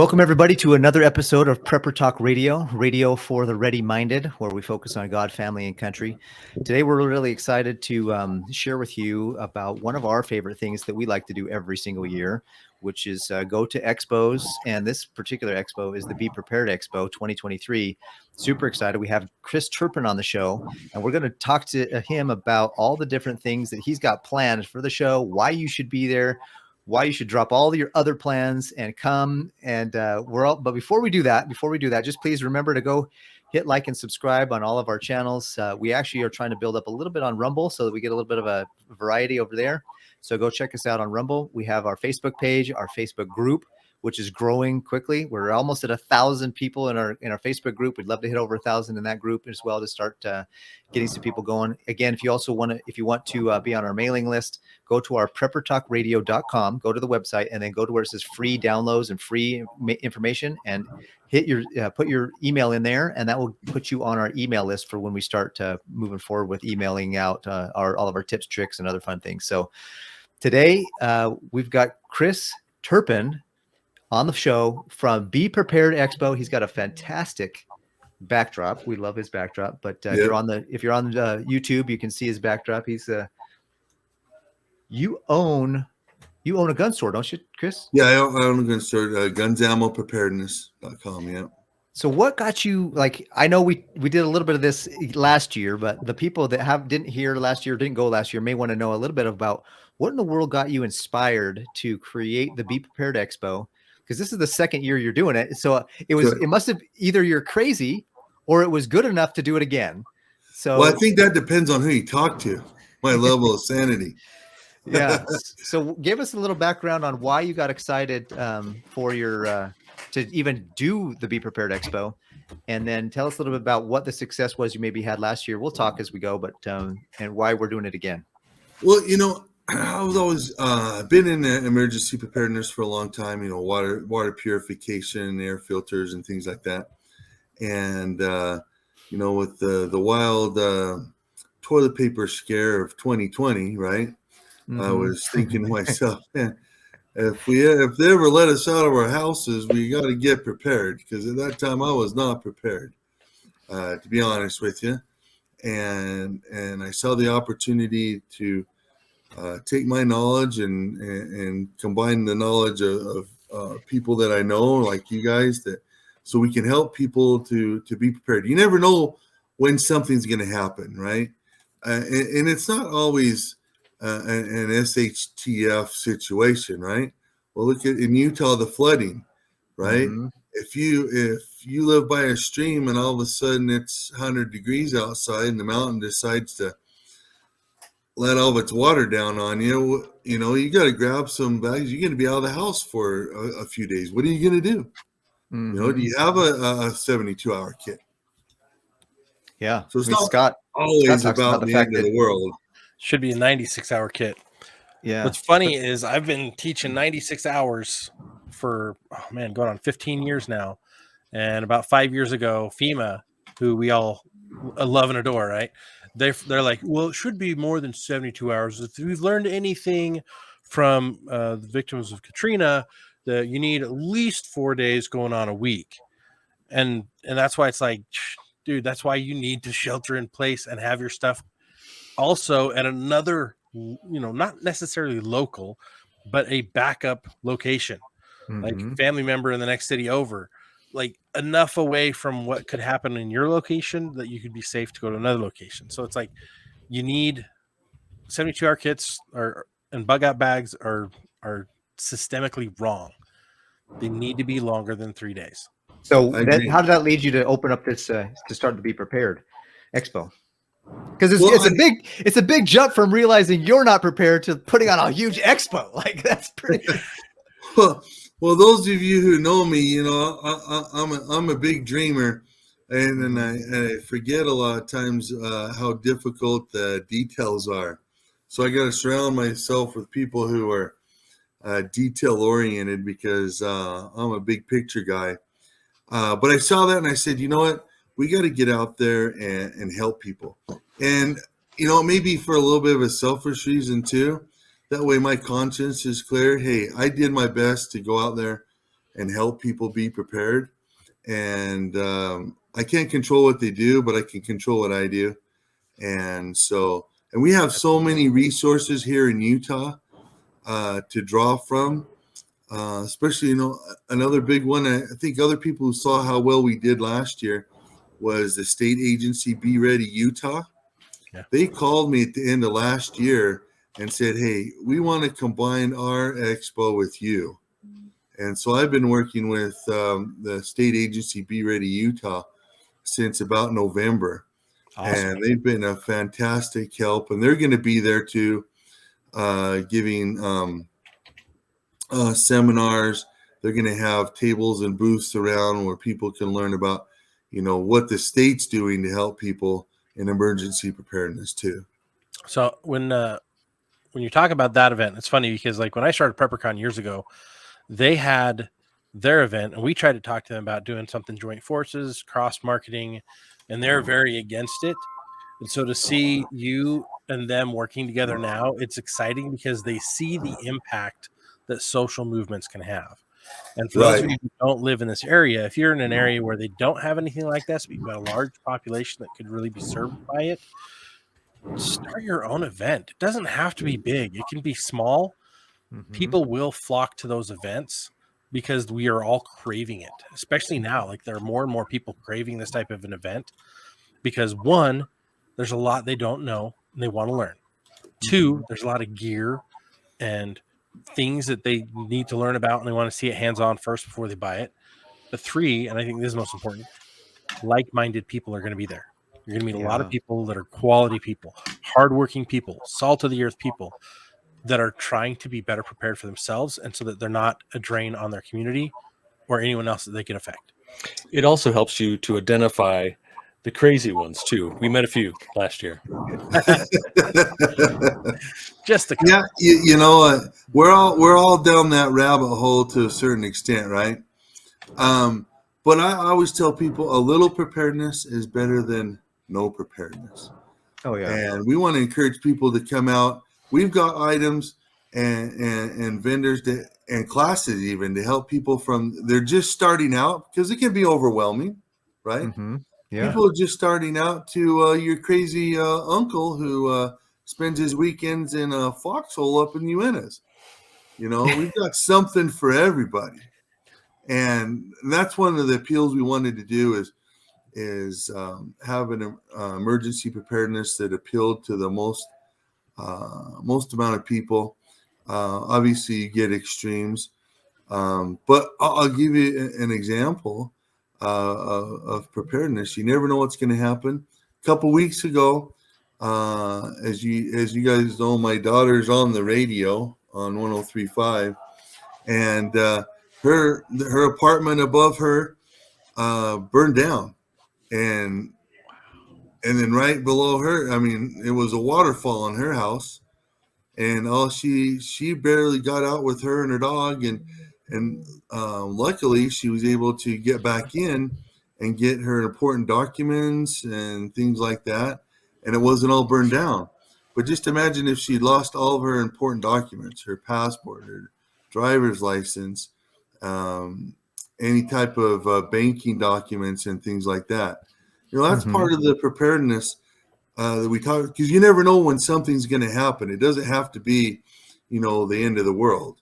Welcome, everybody, to another episode of Prepper Talk Radio, radio for the ready-minded, where we focus on God, family, and country. Today, we're really excited to share with you about one of our favorite things that we like to do every single year, which is go to expos. And this particular expo is the Be Prepared Expo 2023. Super excited. We have Chris Turpin on the show, and we're going to talk to him about all the different things that he's got planned for the show, why you should be there, why you should drop all your other plans and come. And but before we do that, just please remember to go hit like and subscribe on all of our channels. We actually are trying to build up a little bit on Rumble so that we get a little bit of a variety over there. So go check us out on Rumble. We have our Facebook page, our Facebook group, which is growing quickly. We're almost at 1,000 people in our Facebook group. We'd love to hit over 1,000 in that group as well to start getting some people going. Again, if you want to be on our mailing list, go to our preppertalkradio.com, go to the website, and then go to where it says free downloads and free information, and hit your put your email in there, and that will put you on our email list for when we start moving forward with emailing out all of our tips, tricks, and other fun things. So today we've got Chris Turpin on the show from Be Prepared Expo. He's got a fantastic backdrop. We love his backdrop. But if you're on YouTube, you can see his backdrop. He's you own a gun store, don't you, Chris? Yeah, I own a gun store. Gunsammopreparedness.com. Yeah. So what got you, like, I know we did a little bit of this last year, but the people that didn't hear last year, didn't go last year, may want to know a little bit about what in the world got you inspired to create the Be Prepared Expo. Because this is the second year you're doing it. So it must have either you're crazy or it was good enough to do it again. So well, I think that depends on who you talk to, my level of sanity. Yeah. So give us a little background on why you got excited for your to even do the Be Prepared Expo, and then tell us a little bit about what the success was you maybe had last year. We'll talk as we go, but and why we're doing it again. Well, I was always been in emergency preparedness for a long time. Water purification, air filters, and things like that. And with the wild toilet paper scare of 2020, right? Mm-hmm. I was thinking to myself, man, if they ever let us out of our houses, we got to get prepared, because at that time I was not prepared, to be honest with you. And I saw the opportunity to take my knowledge and combine the knowledge of people that I know, like you guys, so we can help people to be prepared. You never know when something's going to happen, right? And it's not always an SHTF situation, right? Well, look at in Utah, the flooding, right? Mm-hmm. If you live by a stream and all of a sudden it's 100 degrees outside and the mountain decides to let all of its water down on you, you got to grab some bags. You're going to be out of the house for a few days. What are you going to do? Mm-hmm. Do you have a 72-hour kit? Yeah. So it's not always about the end of the world. Should be a 96-hour kit. Yeah. What's funny is I've been teaching 96 hours for, going on 15 years now. And about 5 years ago, FEMA, who we all love and adore, right? They're like, well, it should be more than 72 hours. If we've learned anything from the victims of Katrina, that you need at least 4 days going on a week. And that's why it's like, dude, that's why you need to shelter in place and have your stuff also at another, not necessarily local, but a backup location, mm-hmm. like family member in the next city over, like enough away from what could happen in your location that you could be safe to go to another location. So it's like you need 72-hour kits and bug out bags are systemically wrong. They need to be longer than 3 days. So how did that lead you to open up this to start the Be Prepared Expo? Because it's a big jump from realizing you're not prepared to putting on a huge expo. Like, that's pretty. Well, those of you who know me, I'm a big dreamer, and I forget a lot of times how difficult the details are. So I got to surround myself with people who are detail oriented, because I'm a big picture guy. But I saw that and I said, you know what? We got to get out there and help people. And, maybe for a little bit of a selfish reason too. That way my conscience is clear. Hey, I did my best to go out there, and help people be prepared. And I can't control what they do, but I can control what I do. And we have so many resources here in Utah to draw from. Especially, another big one. I think other people who saw how well we did last year was the state agency Be Ready Utah. Yeah. They called me at the end of last year and said, "Hey, we want to combine our expo with you." And so I've been working with the state agency Be Ready Utah since about November. Awesome. And they've been a fantastic help. And they're going to be there too, giving seminars. They're going to have tables and booths around where people can learn about, what the state's doing to help people in emergency preparedness too. So when you talk about that event, it's funny because like when I started PrepperCon years ago, they had their event and we tried to talk to them about doing something joint forces, cross marketing, and they're very against it. And so to see you and them working together now, it's exciting because they see the impact that social movements can have. And for those of you who don't live in this area, if you're in an area where they don't have anything like this, but you've got a large population that could really be served by it, start your own event. It doesn't have to be big. It can be small. Mhm. People will flock to those events because we are all craving it, especially now. Like there are more and more people craving this type of an event because one, there's a lot they don't know and they want to learn. Two, there's a lot of gear and things that they need to learn about and they want to see it hands-on first before they buy it. But three, and I think this is most important, like-minded people are going to be there. You're going to meet a lot of people that are quality people, hardworking people, salt of the earth people that are trying to be better prepared for themselves and so that they're not a drain on their community or anyone else that they can affect. It also helps you to identify the crazy ones too. We met a few last year. Just a Yeah, we're all down that rabbit hole to a certain extent, right? But I always tell people a little preparedness is better than no preparedness. Oh yeah. And we want to encourage people to come out. We've got items and vendors and classes even to help people they're just starting out because it can be overwhelming, right? Mm-hmm. Yeah. People are just starting out to your crazy uncle who spends his weekends in a foxhole up in Uintas. We've got something for everybody. And that's one of the appeals we wanted to do is have an emergency preparedness that appealed to the most amount of people. Obviously, you get extremes, but I'll give you an example of preparedness. You never know what's going to happen. A couple weeks ago, as you guys know, my daughter's on the radio on 103.5, and her apartment above her burned down, and then right below her, it was a waterfall on her house, and she barely got out with her and her dog, and luckily she was able to get back in and get her important documents and things like that, and it wasn't all burned down. But just imagine if she lost all of her important documents, her passport, her driver's license, any type of banking documents and things like that. That's part of the preparedness that we talk, because you never know when something's going to happen. It doesn't have to be, the end of the world,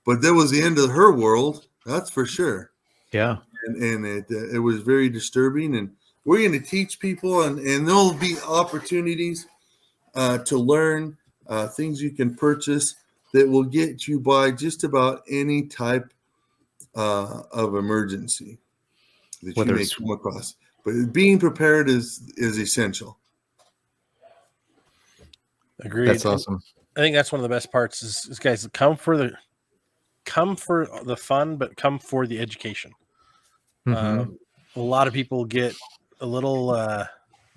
but that was the end of her world. That's for sure. Yeah. And it was very disturbing, and we're going to teach people and there'll be opportunities to learn things you can purchase that will get you by just about any type of emergency that you may come across. But being prepared is essential. Agreed. That's awesome. I think that's one of the best parts is guys, come for the fun, but come for the education. Mm-hmm. A lot of people get a little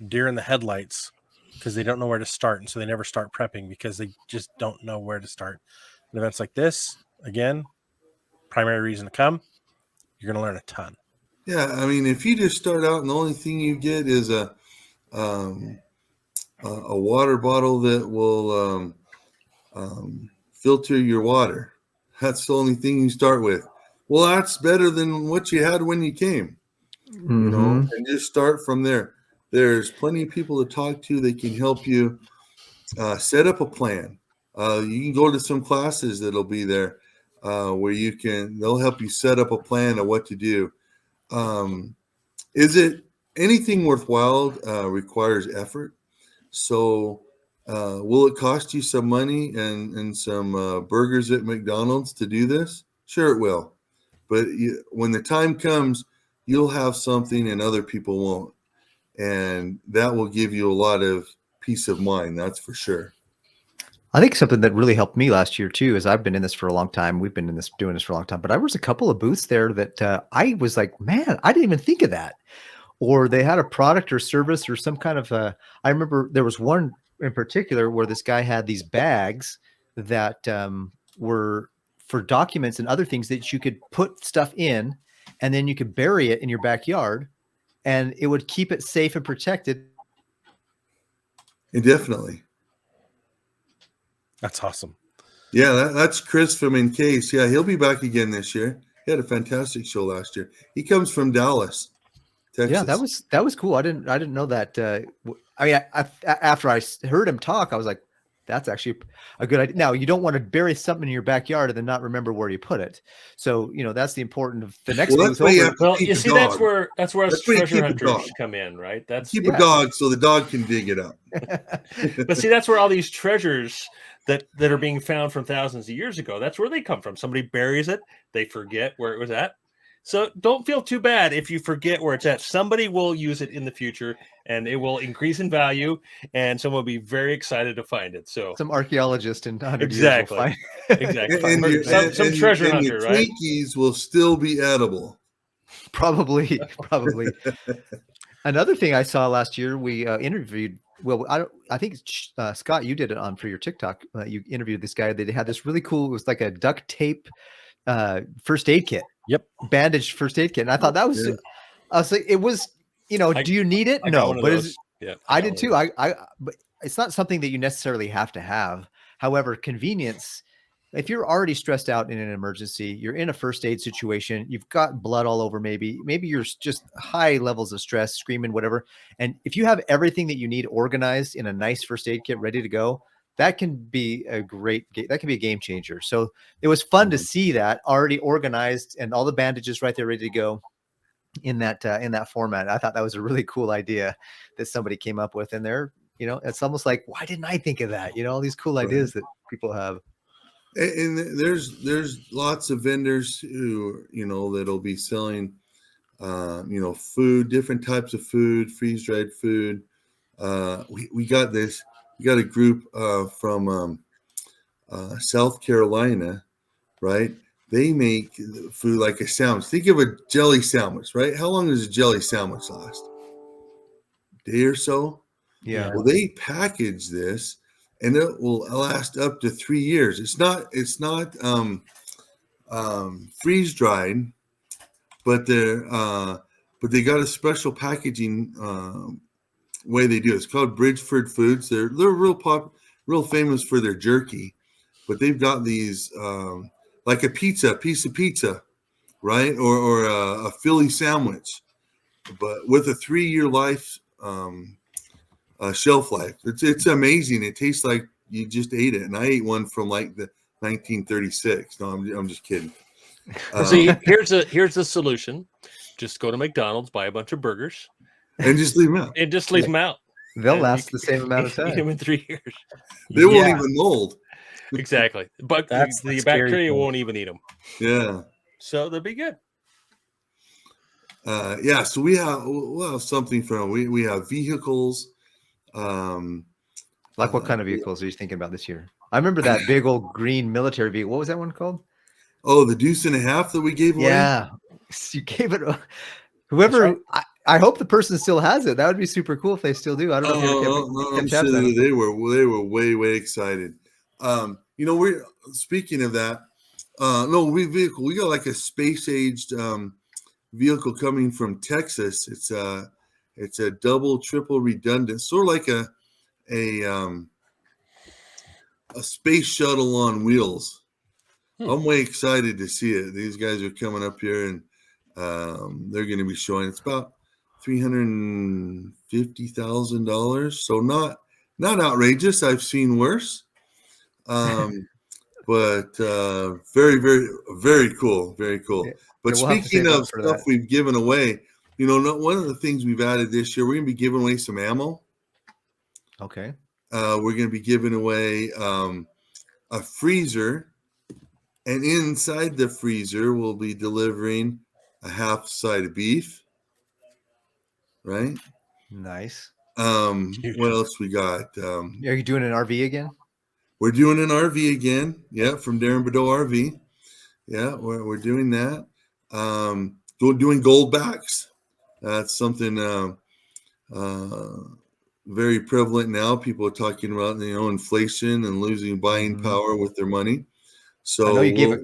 deer in the headlights because they don't know where to start, and so they never start prepping because they just don't know where to start. And events like this, again, primary reason to come, you're going to learn a ton. Yeah, if you just start out and the only thing you get is a water bottle that will filter your water, that's the only thing you start with. Well, that's better than what you had when you came, you know, and just start from there. There's plenty of people to talk to. They can help you set up a plan. You can go to some classes that'll be there where they'll help you set up a plan of what to do. Is it anything worthwhile requires effort? So will it cost you some money and some burgers at McDonald's to do this? Sure it will. But when the time comes, you'll have something and other people won't. And that will give you a lot of peace of mind. That's for sure. I think something that really helped me last year too is I've been in this for a long time. We've been doing this for a long time, but I was a couple of booths there that I was like, man, I didn't even think of that. Or they had a product or service or some kind of I remember there was one in particular where this guy had these bags that were for documents and other things that you could put stuff in, and then you could bury it in your backyard and it would keep it safe and protected. Definitely. That's awesome. Yeah, that's Chris from Encase. Yeah, he'll be back again this year. He had a fantastic show last year. He comes from Dallas, Texas. Yeah, that was cool. I didn't know that. I mean, after I heard him talk, I was like, that's actually a good idea. Now, you don't want to bury something in your backyard and then not remember where you put it. So, you know, that's the important of the next Well, booth that's why you over. have to Well, keep you a see, dog. that's where That's where you treasure keep a dog. hunters come in, right? That's Keep a dog so the dog can dig it up. but see, that's where all these treasures that are being found from thousands of years ago, that's where they come from. Somebody buries it, they forget where it was at. So don't feel too bad if you forget where it's at. Somebody will use it in the future and it will increase in value and someone will be very excited to find it. So Some archaeologist in 100 exactly. years will find Exactly. Some treasure hunter, the right? Twinkies will still be edible. Probably. Another thing I saw last year, we interviewed. Well, I think Scott, you did it on for your TikTok. You interviewed this guy. They had this really cool. It was like a duct tape first aid kit. Yep. Bandaged first aid kit. And I thought that was. I was like, it was. You know, do you need it? I got No, one of but those. Yeah, I did too. But it's not something that you necessarily have to have. However, convenience. If you're already stressed out in an emergency, you're in a first aid situation, you've got blood all over, maybe you're just high levels of stress, screaming, whatever. And if you have everything that you need organized in a nice first aid kit ready to go, that can be a game changer. So it was fun to see that already organized and all the bandages right there ready to go in that format. I thought that was a really cool idea that somebody came up with. And it's almost like, why didn't I think of that? All these cool ideas that people have. And there's lots of vendors who, that'll be selling, food, different types of food, freeze-dried food. We got a group from South Carolina, right? They make food like a sandwich. Think of a jelly sandwich, right? How long does a jelly sandwich last? A day or so? Yeah. Well, they package this and it will last up to 3 years. It's not freeze dried, but they got a special packaging way they do it. It's called Bridgeford Foods. They're real famous for their jerky, but they've got these like a piece of pizza, right, or a Philly sandwich, but with a 3-year life. Shelf life. It's amazing. It tastes like you just ate it, and I ate one from like the 1936. No, I'm just kidding. See, here's the solution: just go to McDonald's, buy a bunch of burgers, and just leave them out. And just leave them out. They'll last the same amount of time. Eat them in 3 years. They won't even mold. Exactly, but the bacteria won't even eat them. Yeah. So they'll be good. So we'll have something from we have vehicles. Like what kind of vehicles are you thinking about this year? I remember that big old green military vehicle. What was that one called? Oh, the Deuce and a Half that we gave away. Yeah, you gave it. Whoever. Right. I hope the person still has it. That would be super cool if they still do. I don't know. I'm sure they were way excited. We're speaking of that. We got like a space aged vehicle coming from Texas. It's a double, triple redundant, sort of like a space shuttle on wheels. I'm way excited to see it. These guys are coming up here, and they're going to be showing. It's about $350,000, so not outrageous. I've seen worse, but very, very, very cool. Very cool. Yeah. But Yeah, we'll have to speaking save of up for stuff that. we've given away, one of the things we've added this year, we're going to be giving away some ammo. Okay. We're going to be giving away a freezer, and inside the freezer we'll be delivering a half side of beef. Right. Nice. What else we got? Are you doing an RV again? We're doing an RV again. Yeah, from Darren Bordeaux RV. Yeah, we're doing that. Doing Goldbacks. That's something very prevalent now. People are talking about inflation and losing buying power with their money. So I know you gave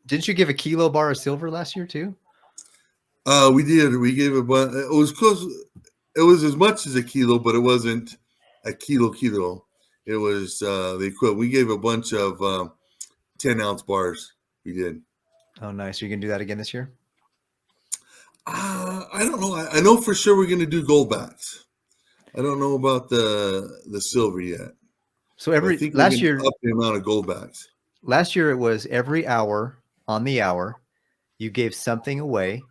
didn't you give a kilo bar of silver last year too? We did. We gave a bunch. It was close. It was as much as a kilo, but it wasn't a kilo. It was the equivalent. We gave a bunch of 10-ounce bars. We did. Oh, nice. Are you gonna do that again this year? I don't know. I know for sure we're going to do Goldbacks. I don't know about the silver yet. So last year, up the amount of Goldbacks. Last year it was every hour on the hour, you gave something away,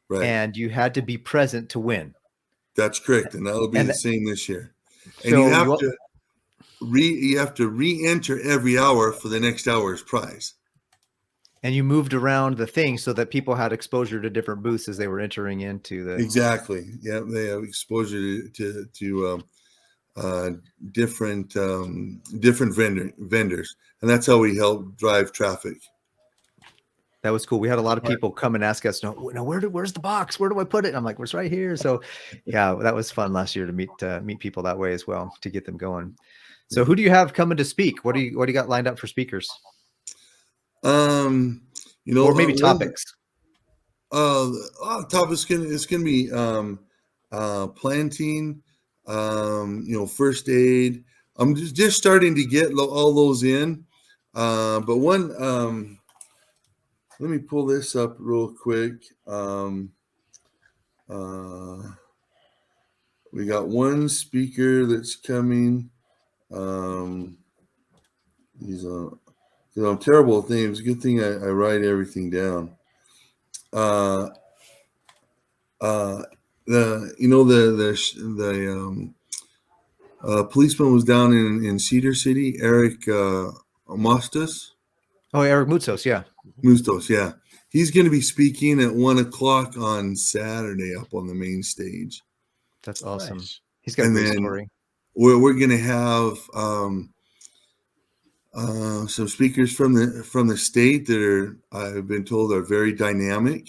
right? And you had to be present to win. That's correct, and that'll be the same this year. And so you have to re-enter every hour for the next hour's prize. And you moved around the thing so that people had exposure to different booths as they were entering into the. Exactly. Yeah, they have exposure to different vendors, and that's how we help drive traffic. That was cool. We had a lot of people come and ask us, "No, where's the box? Where do I put it?" And I'm like, "It's right here." So, yeah, that was fun last year to meet people that way as well, to get them going. So, who do you have coming to speak? What do you got lined up for speakers? Or maybe topics. Topics it's gonna be planting, first aid. I'm just starting to get all those in, but one. Let me pull this up real quick. We got one speaker that's coming. I'm terrible at things. Good thing I write everything down. Policeman was down in Cedar City, Eric Mostas. Oh, Eric Mutzos, yeah. Mustos, yeah. He's going to be speaking at 1:00 on Saturday up on the main stage. That's awesome. Nice. He's got a great story. We're going to have some speakers from the state that I've been told are very dynamic.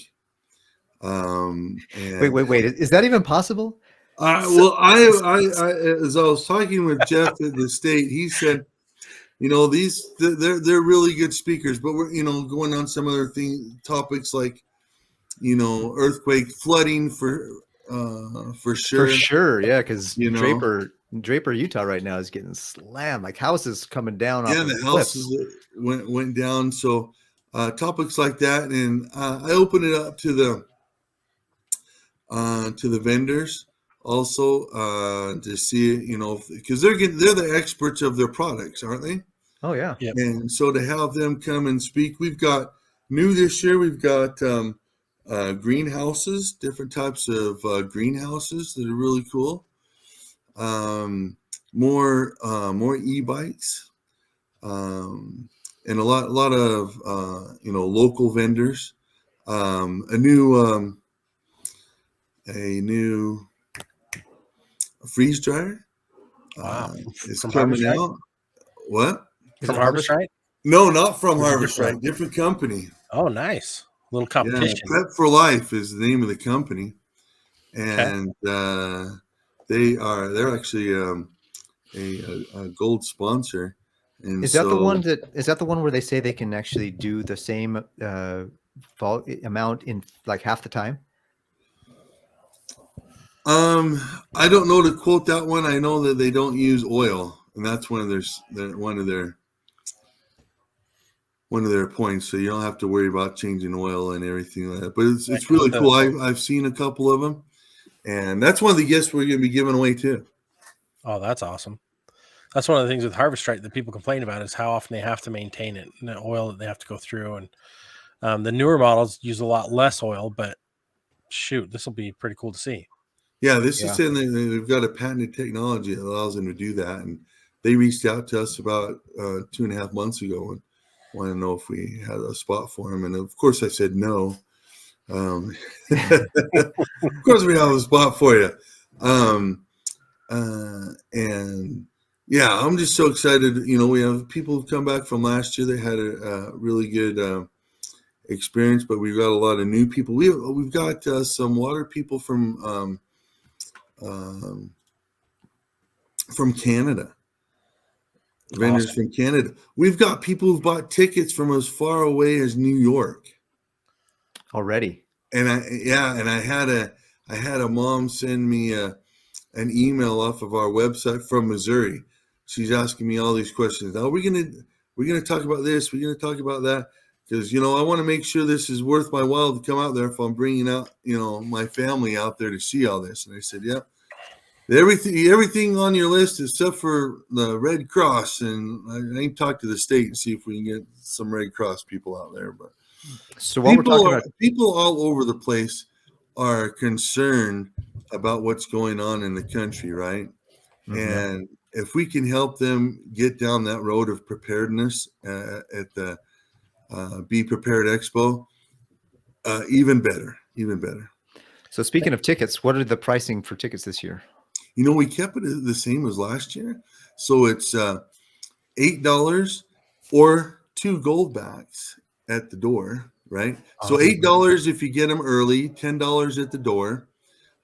Wait. Is that even possible? As I was talking with Jeff at the state, he said, they're really good speakers, but we're going on some other topics like earthquake, flooding for sure. For sure, yeah, because Draper, Utah right now is getting slammed, like houses coming down. Yeah, the houses went down. So topics like that, and I open it up to the vendors also to see, because they're the experts of their products, aren't they? Oh yeah. Yep. And so to have them come and speak, we've got new this year. We've got greenhouses, different types of greenhouses that are really cool. More e-bikes, and a lot of local vendors. A new freeze dryer. Wow. It's coming out. What? From Harvest Right? No, not from Harvest Right. Different company. Oh, nice. Little competition. Yeah, Prep for Life is the name of the company, and they're actually a gold sponsor. And is that the one where they say they can actually do the same amount in like half the time? I don't know to quote that one. I know that they don't use oil, and that's one of their one of their points, so you don't have to worry about changing oil and everything like that. But it's Right, really so- cool. I've seen a couple of them, and that's one of the gifts we're going to be giving away too. Oh, that's awesome. That's one of the things with Harvest Right that people complain about is how often they have to maintain it and the oil that they have to go through. And the newer models use a lot less oil, but shoot, this will be pretty cool to see. Yeah, this Yeah. is saying they've got a patented technology that allows them to do that, and they reached out to us about 2.5 months ago and wanted to know if we had a spot for them, and of course I said no. Of course we have a spot for you. And yeah, I'm just so excited. You know, we have people who've come back from last year. They had a really good experience, but we've got a lot of new people. We've got some water people from Canada, vendors Awesome. from Canada. We've got people who've bought tickets from as far away as New York. Already. And I had a mom send me an email off of our website from Missouri. She's asking me all these questions. Now we're gonna talk about this. We're gonna talk about that because I want to make sure this is worth my while to come out there if I'm bringing out my family out there to see all this. And I said, yeah, everything on your list except for the Red Cross. And I can talk to the state and see if we can get some Red Cross people out there. But So while we're talking about people all over the place are concerned about what's going on in the country, right? Mhm. And if we can help them get down that road of preparedness at the Be Prepared Expo, even better. So speaking of tickets, what are the pricing for tickets this year? We kept it the same as last year. So it's $8 or 2 Goldbacks at the door, right? So $8 if you get them early, $10 at the door.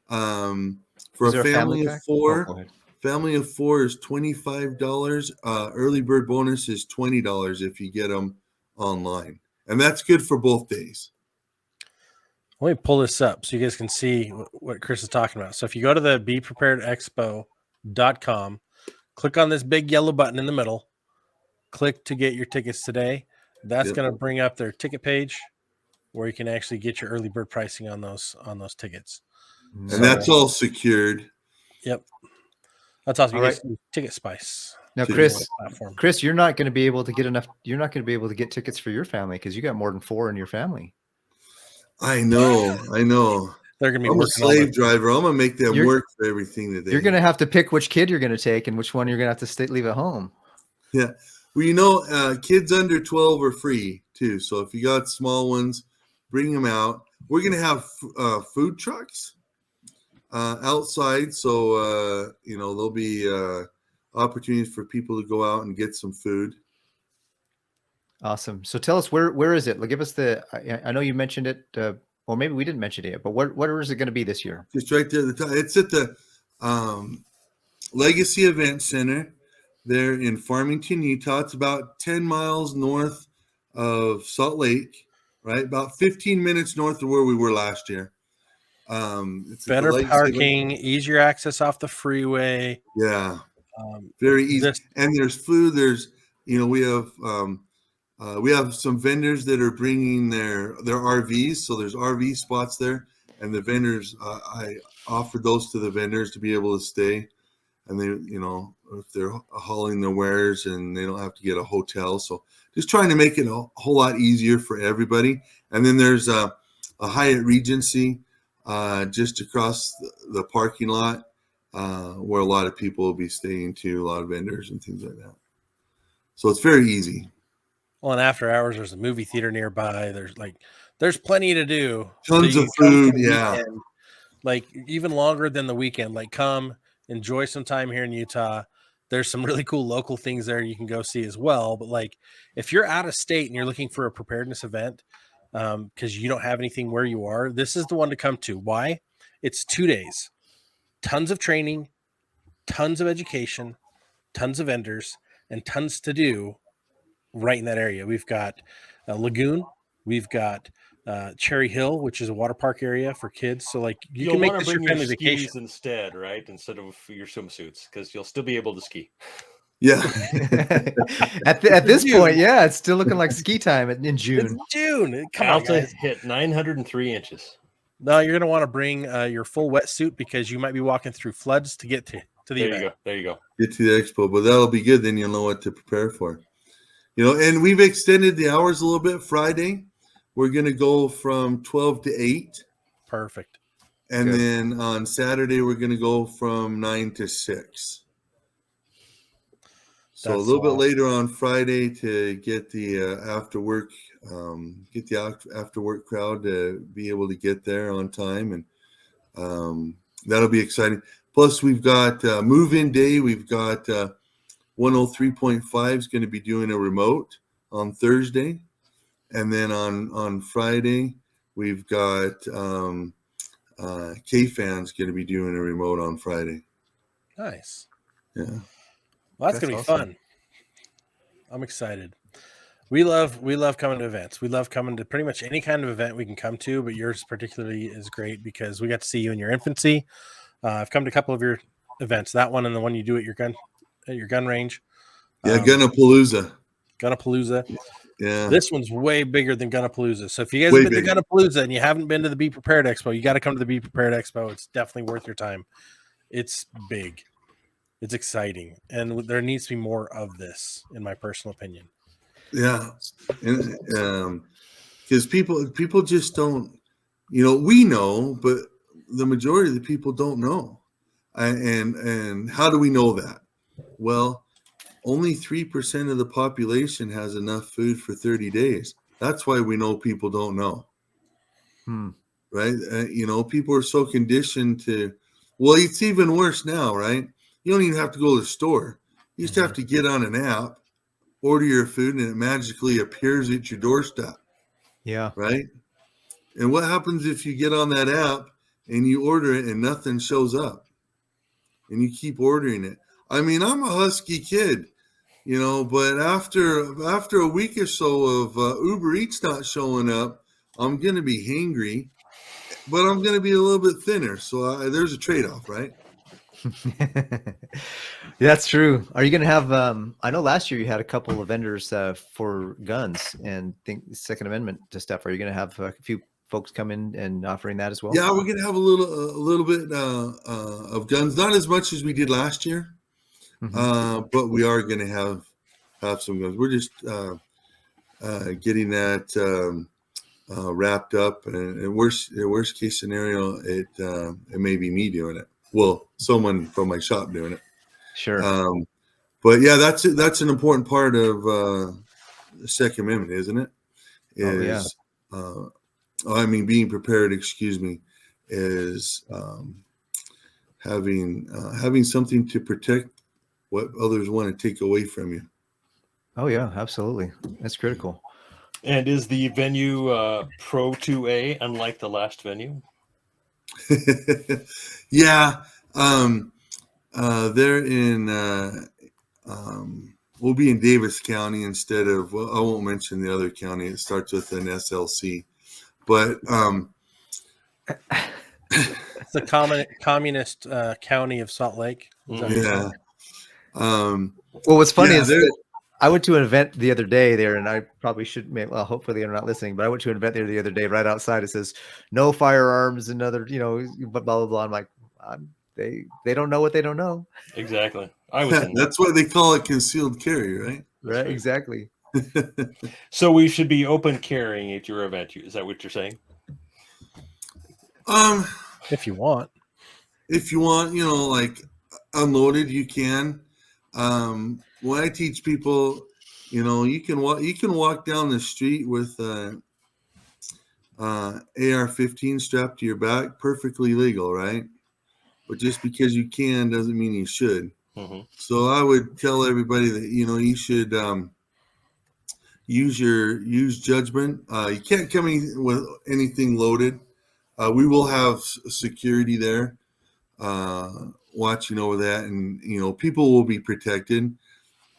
For Is there a family of pack? four, Oh, go ahead. family of four is $25. Early bird bonus is $20 if you get them online, and that's good for both days. Let me pull this up so you guys can see what Chris is talking about. So if you go to the bepreparedexpo.com, click on this big yellow button in the middle, click to get your tickets today. That's Yep. going to bring up their ticket page where you can actually get your early bird pricing on those tickets. And So- that's all secured. Yep. That's awesome. All You right. guys use Ticket Spice. Now, Ticket Chris, Spice. Platform. you're not going to be able to get enough. You're not going to be able to get tickets for your family because you got more than 4 in your family. I know. They're going to be I'm a working on slave it. driver. I'm gonna make them You're- work for everything that they. You're going to have to pick which kid you're going to take and which one you're going to have to leave at home. Yeah. Well, kids under 12 are free too. So if you got small ones, bring them out. We're going to have food trucks outside. So, there'll be opportunities for people to go out and get some food. Awesome. So tell us where is it? Like, give us I know you mentioned it, or maybe we didn't mention it yet, but where is it going to be this year? Just right there at the top. It's at the Legacy Event Center there in Farmington, Utah. It's about 10 miles north of Salt Lake, right? About 15 minutes north of where we were last year. It's at the Better Legacy parking, easier access off the freeway. Yeah, very easy. And there's food. There's, we have some vendors that are bringing their RVs. So there's RV spots there, and the vendors, I offered those to the vendors to be able to stay. And they, if they're hauling their wares and they don't have to get a hotel. So just trying to make it a whole lot easier for everybody. And then there's a Hyatt Regency just across the parking lot where a lot of people will be staying too, a lot of vendors and things like that. So it's very easy. Well, and after hours, there's a movie theater nearby. There's plenty to do. Tons you of can come food, for the yeah. weekend, like even longer than the weekend. Like come enjoy some time here in Utah. There's some really cool local things there you can go see as well. But like if you're out of state and you're looking for a preparedness event because you don't have anything where you are, this is the one to come to. Why? It's 2 days, tons of training, tons of education, tons of vendors, and tons to do right in that area. We've got Lagoon, we've got Cherry Hill, which is a water park area for kids. So like you You'll can make want to this your bring your family skis vacation. instead, right? Instead of your swimsuits, because you'll still be able to ski. Yeah. At this June. point, yeah, it's still looking like ski time in It's June. June. Come on, Alta guys. hit 903 inches. No, you're going to want to bring your full wetsuit because you might be walking through floods to get to the There you event. go. There you go. Get to the expo, but that'll be good. Then you'll know what to prepare for. And we've extended the hours a little bit. Friday, we're going to go from 12 to 8. Perfect. And Good. then on Saturday, we're going to go from 9 to 6. So That's a little bit awesome. later on Friday to get the after work crowd to be able to get there on time. And that'll be exciting. Plus, we've got move-in day. We've got 103.5 is going to be doing a remote on Thursday. And then on Friday, we've got K-Fan's going to be doing a remote on Friday. Nice. Yeah. Well, that's going to be awesome. fun. I'm excited. We love coming to events. We love coming to pretty much any kind of event we can come to, but yours particularly is great because we got to see you in your infancy. I've come to a couple of your events, that one and the one you do at your gun range. Yeah, Gunnapalooza. Gunnapalooza. Yeah. This one's way bigger than Gunnapalooza. So if you guys Way have been bigger. to Gunnapalooza and you haven't been to the Be Prepared Expo, you got to come to the Be Prepared Expo. It's definitely worth your time. It's big. It's exciting. And there needs to be more of this, in my personal opinion. Yeah. And because people just don't, we know, but the majority of the people don't know. And how do we know that? Well, only 3% of the population has enough food for 30 days. That's why we know people don't know. Right? People are so conditioned to, well, it's even worse now, right? You don't even have to go to the store. You just have to get on an app, order your food, and it magically appears at your doorstep. Yeah. Right? And what happens if you get on that app and you order it and nothing shows up and you keep ordering it? I mean, I'm a husky kid, but after a week or so of Uber Eats not showing up, I'm going to be hangry, but I'm going to be a little bit thinner. So there's a trade-off, right? That's true. Are you going to have, I know last year you had a couple of vendors for guns and Second Amendment to stuff. Are you going to have a few folks come in and offering that as well? Yeah, we're going to have a little bit of guns, not as much as we did last year, but we are going to have some guns. We're just getting that wrapped up, and worst case scenario, it may be me doing it. Well, someone from my shop doing it. Sure. But yeah, that's an important part of the Second Amendment, isn't it? Being prepared. Excuse me, is having something to protect what others want to take away from you. Oh yeah, absolutely. That's critical. And is the venue Pro 2A unlike the last venue? Yeah. They're in we'll be in Davis County instead of, well, I won't mention the other county. It starts with an SLC, but It's the communist county of Salt Lake. yeah. Well, what's funny is I went to an event the other day there, and I probably should, well, hopefully they're not listening, but I went to an event there the other day right outside. It says no firearms and other, blah, blah, blah. I'm like, they don't know what they don't know. Exactly. I was in That's why they call it concealed carry, right? Right. Exactly. So we should be open carrying at your event. Is that what you're saying? If you want, like unloaded, you can. When I teach people, you can walk down the street with AR-15 strapped to your back, perfectly legal, right? But just because you can doesn't mean you should. So I would tell everybody that you should use judgment. You can't come in with anything loaded. We will have security there watching over that, and people will be protected.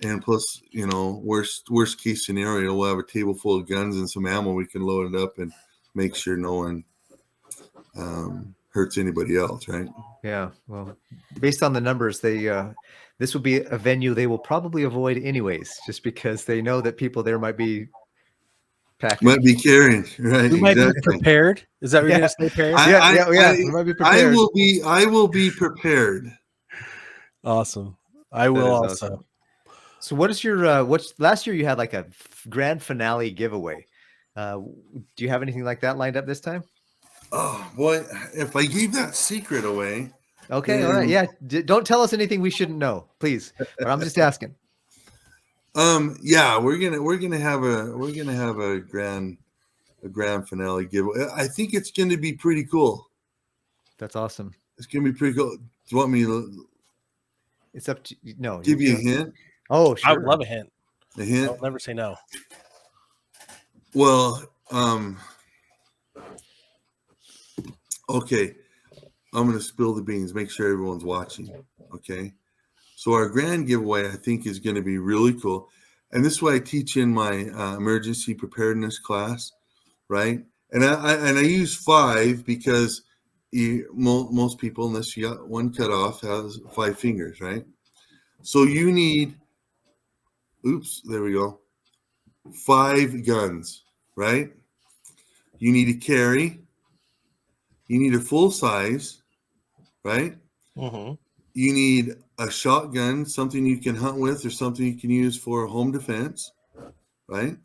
And plus, worst case scenario, we'll have a table full of guns and some ammo. We can load it up and make sure no one hurts anybody else, right? Yeah. Well, based on the numbers, this will be a venue they will probably avoid anyways, just because they know that people there might be packing. Might be carrying, right? We might be Exactly. prepared. Is that what you're Yeah. going to say, Perry? We might be I prepared. will be prepared. Awesome. I That will is also. awesome. So what is your what's last year you had like a grand finale giveaway? Do you have anything like that lined up this time? Oh boy, if I gave that secret away. Okay, all right. Yeah, don't tell us anything we shouldn't know, please. But I'm just asking. Yeah, we're gonna have a grand finale giveaway. I think it's gonna be pretty cool. That's awesome. It's gonna be pretty cool. Do you want me to It's up to no. give you a hint? Oh, sure. I would love a hint. A hint? I'll never say no. Well, okay. I'm gonna spill the beans. Make sure everyone's watching. Okay. So our grand giveaway, I think, is going to be really cool. And this is what I teach in my emergency preparedness class, right? And I use 5 because most people, unless you got one cut off, has 5 fingers, right? So you need, there we go, 5 guns, right? You need to carry. You need a full size, right? Mm-hmm. You need a shotgun, something you can hunt with or something you can use for home defense, right?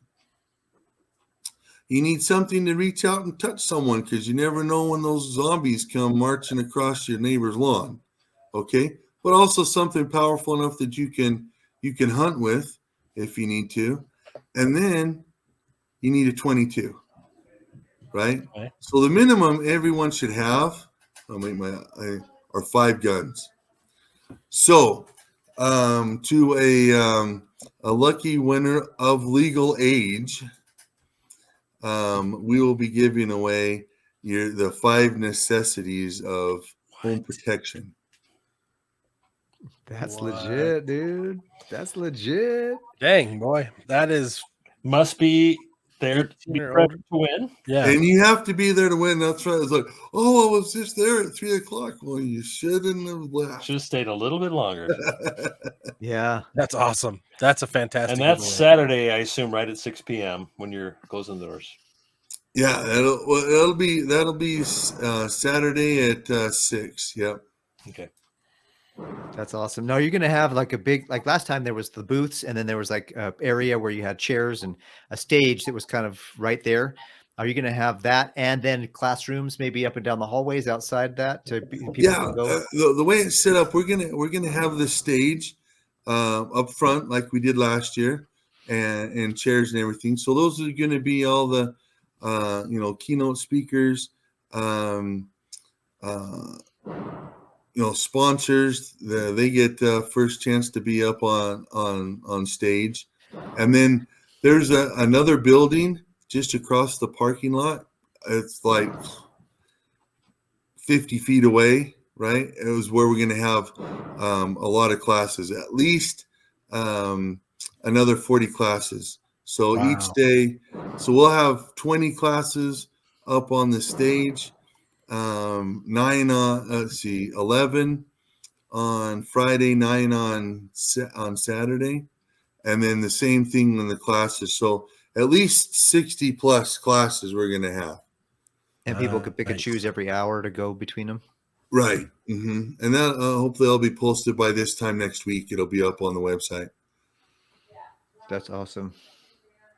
You need something to reach out and touch someone because you never know when those zombies come marching across your neighbor's lawn, okay? But also something powerful enough that you can hunt with if you need to. And then you need a 22, right? Okay. So the minimum everyone should have are 5 guns. So, to a lucky winner of legal age, we will be giving away the 5 necessities of home protection. That's What? legit, dude. That's legit. Dang, boy. That is, Must be there to 18 be or present to win. yeah. And you have to be there to win. That's right. It's like, oh, I was just there at 3:00. Well, you shouldn't have left. Should have stayed a little bit longer. Yeah. That's awesome. That's a fantastic And that's giveaway. Saturday, I assume, right at 6 p.m. when you're closing the doors. Yeah, that'll be Saturday at 6. Yep. Okay. That's awesome. No, you're gonna have like a big, like last time there was the booths, and then there was like a area where you had chairs and a stage that was kind of right there. Are you gonna have that, and then classrooms maybe up and down the hallways outside that to people can go? The way it's set up, we're gonna have the stage up front like we did last year, and chairs and everything. So those are going to be all the keynote speakers, sponsors. They get first chance to be up on stage, and then there's another building just across the parking lot. It's like 50 feet away, right? It was where we're going to have a lot of classes, at least another 40 classes. So Wow. each day, so we'll have 20 classes up on the stage, 11 on Friday, 9 on Saturday, and then the same thing in the classes. So at least 60 plus classes we're going to have. And people could pick and Nice. choose every hour to go between them. Right. And that hopefully it'll be posted by this time next week. It'll be up on the website. That's awesome.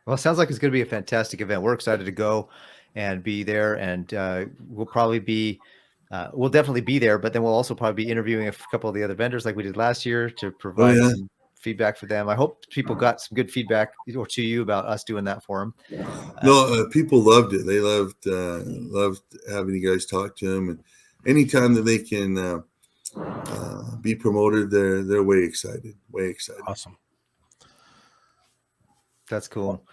Well, it sounds like it's going to be a fantastic event. We're excited to go and be there, and we'll definitely be there, but then we'll also probably be interviewing a couple of the other vendors like we did last year to provide some feedback for them. I hope people got some good feedback or to you about us doing that for them. No, people loved it. They loved having you guys talk to them, and anytime that they can be promoted, they're way excited. Awesome. That's cool.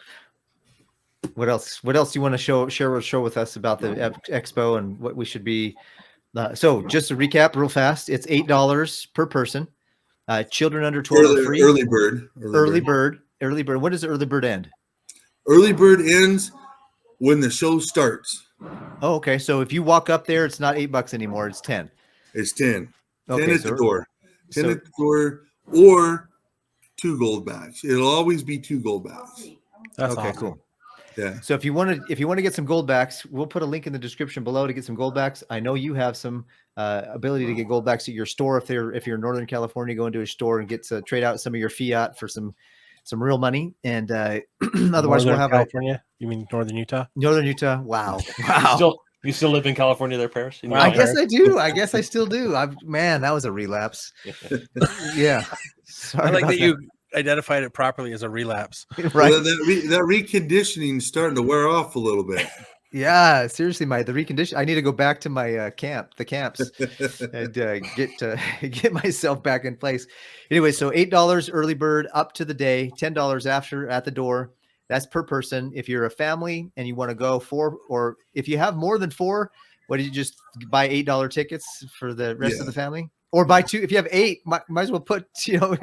What else do you want to share with us about the expo and what we should be? So just to recap real fast, it's $8 per person. Children under 12 are free. Early bird. Early bird. When does the early bird end? Early bird ends when the show starts. Oh, okay. So if you walk up there, it's not $8 anymore. It's 10. It's 10. Okay, 10 at so- the door. 10 so- at the door, or 2 Goldbacks. It'll always be 2 Goldbacks. That's Okay, awesome. cool. Yeah. So if you want to get some Goldbacks, we'll put a link in the description below to get some Goldbacks. I know you have some ability to get Goldbacks at your store if you're in Northern California, go into a store and get to trade out some of your fiat for some real money. And otherwise, we'll have California. You mean Northern Utah? Northern Utah. Wow, wow. You still live in California, there, Paris? In Wow. I Utah? guess I do. I guess I still do. Man, that was a relapse. Yeah. Sorry I like about that you identified it properly as a relapse. right. Well, that reconditioning is starting to wear off a little bit. Yeah, seriously, the recondition. I need to go back to my the camps, and get myself back in place. Anyway, so $8 early bird up to the day, $10 after at the door. That's per person. If you're a family and you want to go 4, or if you have more than 4, what do you just buy $8 tickets for the rest of the family? Or buy 2. If you have 8, might as well put $2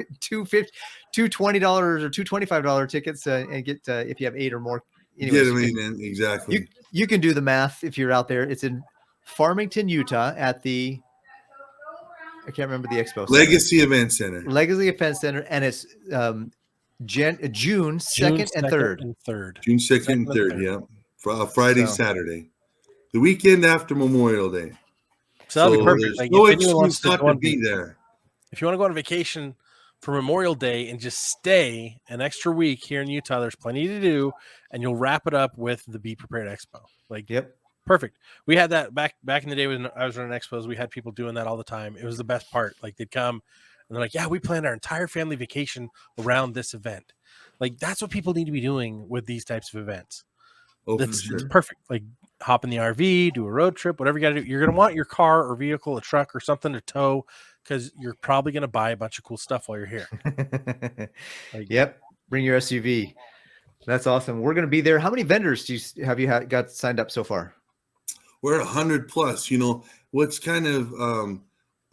$20 or $25 tickets and get if you have 8 or more. Anyways, Exactly. You can do the math if you're out there. It's in Farmington, Utah at the, I can't remember the Expo. Legacy Event Center. Legacy Event Center. And it's June 2nd and 3rd. June 2nd and 3rd, yeah. Friday, Saturday. The weekend after Memorial Day. So that'll be perfect. There's Like, no if anyone wants excuse to not go to on be there. If you want to go on vacation for Memorial Day and just stay an extra week here in Utah, there's plenty to do, and you'll wrap it up with the Be Prepared Expo. Like, yep, perfect. We had that back in the day when I was running expos. We had people doing that all the time. It was the best part. Like, they'd come and they're like, "Yeah, we planned our entire family vacation around this event." Like, that's what people need to be doing with these types of events. Oh, for It's sure. perfect. Like, hop in the RV, do a road trip, whatever you got to do. You're going to want your car or vehicle, a truck or something to tow, because you're probably going to buy a bunch of cool stuff while you're here. Yep. Bring your SUV. That's awesome. We're going to be there. How many vendors have you got signed up so far? We're 100 plus. You know, what's kind of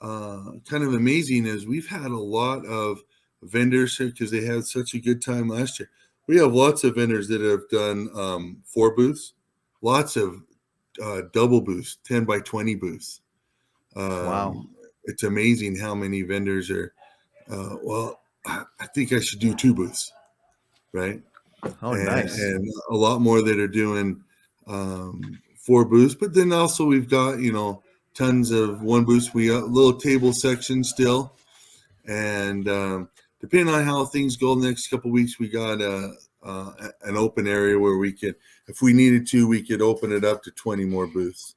amazing is we've had a lot of vendors here because they had such a good time last year. We have lots of vendors that have done 4 booths, lots of double booths, 10 by 20 booths. Wow. It's amazing how many vendors are, I think I should do 2 booths, right? Oh, nice. And a lot more that are doing 4 booths, but then also we've got, tons of 1 booths. We got a little table section still. And depending on how things go the next couple of weeks, we got an open area where we could, if we needed to, we could open it up to 20 more booths.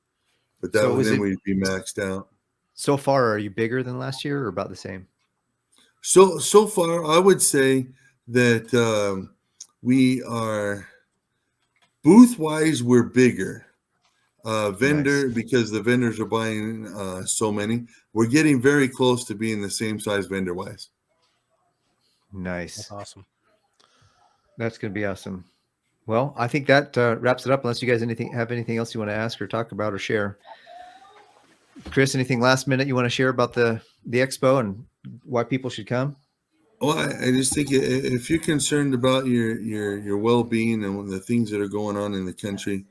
But we'd be maxed out. So far, are you bigger than last year or about the same? So far, I would say that we are booth-wise, we're bigger. Vendor, Nice. because the vendors are buying so many, we're getting very close to being the same size vendor-wise. Nice. That's awesome. That's going to be awesome. Well, I think that wraps it up. Unless you guys have anything else you want to ask or talk about or share. Chris, anything last minute you want to share about the expo and why people should come? Well, I just think if you're concerned about your well-being and the things that are going on in the country,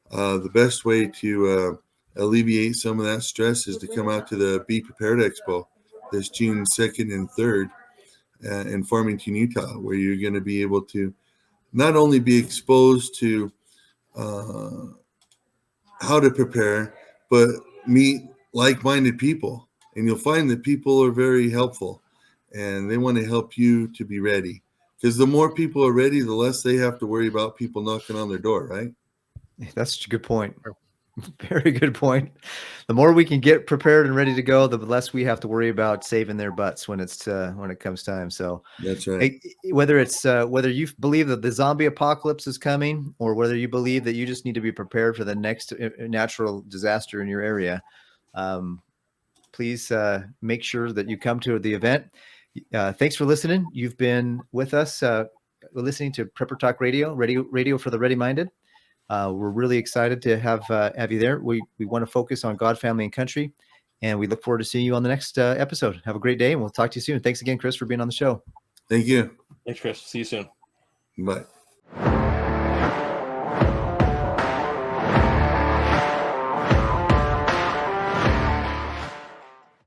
the best way to alleviate some of that stress is to come out to the Be Prepared Expo this June 2nd and 3rd in Farmington, Utah, where you're going to be able to not only be exposed to how to prepare, but meet like-minded people. And you'll find that people are very helpful and they want to help you to be ready. Because the more people are ready, the less they have to worry about people knocking on their door, right? That's a good point. Very good point. The more we can get prepared and ready to go, the less we have to worry about saving their butts when it comes time. So that's right. Whether you believe that the zombie apocalypse is coming, or whether you believe that you just need to be prepared for the next natural disaster in your area, please make sure that you come to the event. Thanks for listening. You've been with us listening to Prepper Talk Radio for the ready-minded. We're really excited to have you there. We want to focus on God, family, and country, and we look forward to seeing you on the next episode. Have a great day, and we'll talk to you soon. Thanks again, Chris, for being on the show. Thank you. Thanks, Chris. See you soon. Bye.